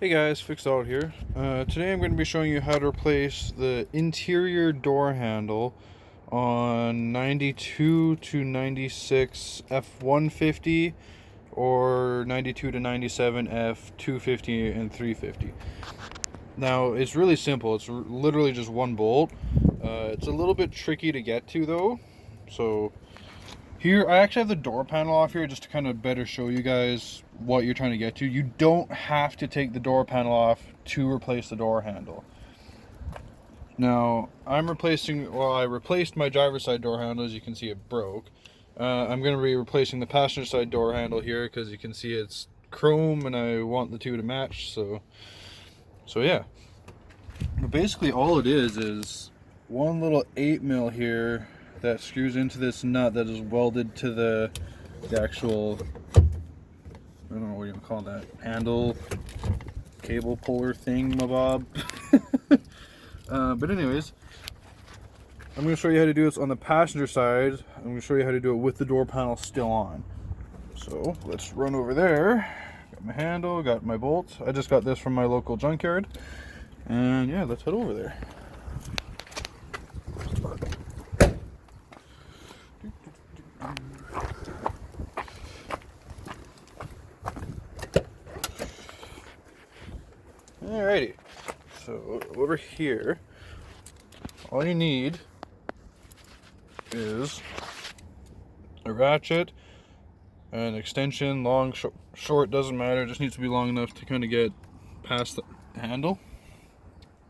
Hey guys, Fixed Out here. Today I'm going to be showing you how to replace the interior door handle on 92 to 96 f150 or 92 to 97 f250 and 350. Now it's really simple, it's literally just one bolt. It's a little bit tricky to get to though, so here, I actually have the door panel off here just to kind of better show you guys what you're trying to get to. You don't have to take the door panel off to replace the door handle. Now, I replaced my driver's side door handle. As you can see, it broke. I'm going to be replacing the passenger side door handle here because you can see it's chrome and I want the two to match. So yeah. But basically all it is one little 8mm here that screws into this nut that is welded to the actual, I don't know what you call that, handle, cable puller thing, mabob. But anyways, I'm going to show you how to do this on the passenger side. I'm going to show you how to do it with the door panel still on. So let's run over there. Got my handle, got my bolt. I just got this from my local junkyard. And yeah, let's head over there. Alrighty, so over here, all you need is a ratchet, an extension, long, short, doesn't matter, it just needs to be long enough to kind of get past the handle.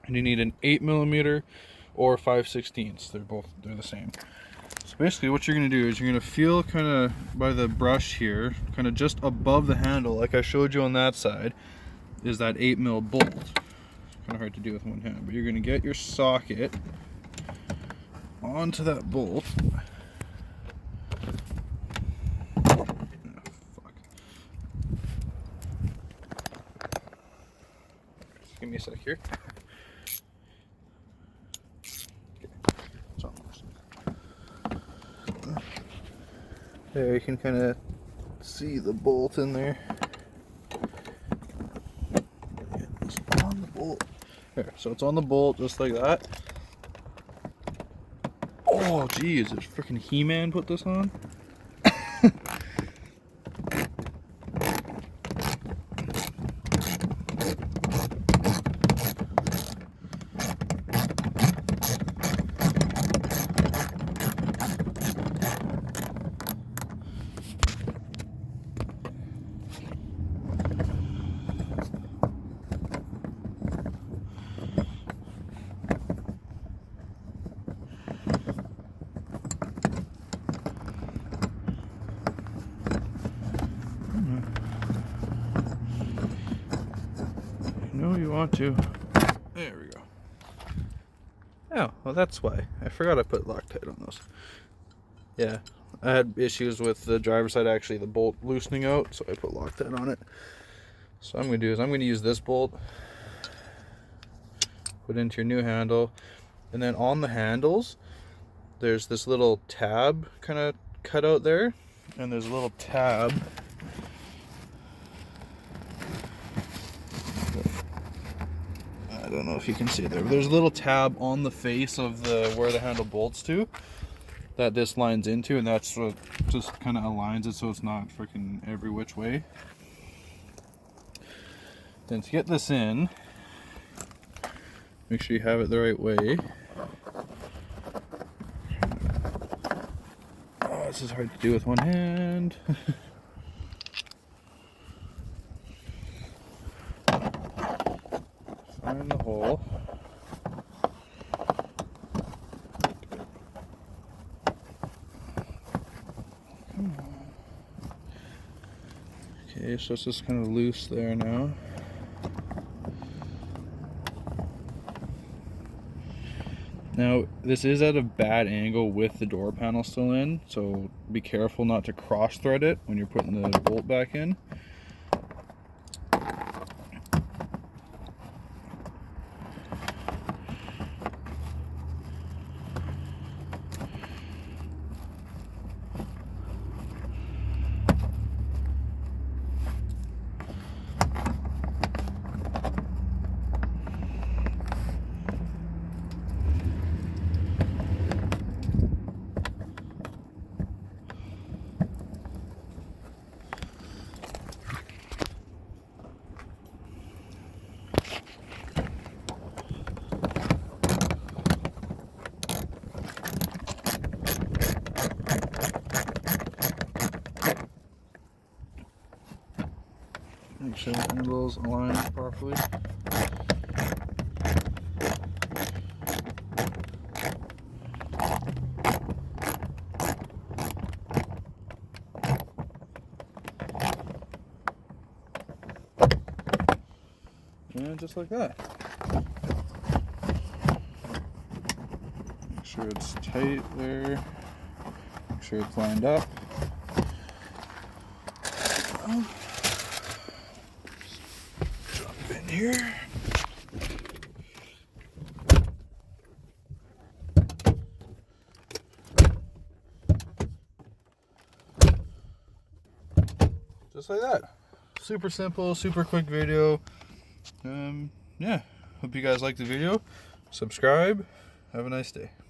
And you need an 8mm or 5/16. They're the same. So basically what you're going to do is you're going to feel kind of by the brush here, kind of just above the handle, like I showed you on that side, is that 8mm bolt. It's kind of hard to do with one hand, but you're going to get your socket onto that bolt. Oh, fuck. Just give me a sec here. It's almost. There, you can kind of see the bolt in there. There, so it's on the bolt just like that. Oh geez, did freaking He-Man put this on? No, you want to. There we go. Oh, well that's why. I forgot I put Loctite on those. Yeah, I had issues with the driver's side, actually, the bolt loosening out, so I put Loctite on it. So what I'm going to do is I'm going to use this bolt, put it into your new handle, and then on the handles, there's this little tab kind of cut out there, and there's a little tab I don't know if you can see there, but there's a little tab on the face of where the handle bolts to that this lines into, and that's what just kind of aligns it so it's not freaking every which way. Then to get this in, make sure you have it the right way. Oh, this is hard to do with one hand. Find the hole. Okay, so it's just kind of loose there now. Now, this is at a bad angle with the door panel still in, so be careful not to cross thread it when you're putting the bolt back in. sure the handle's aligned properly. And just like that. Make sure it's tight there. Make sure it's lined up. Jump in here. Just like that. Super simple, super quick video. Yeah, hope you guys like the video. Subscribe. Have a nice day.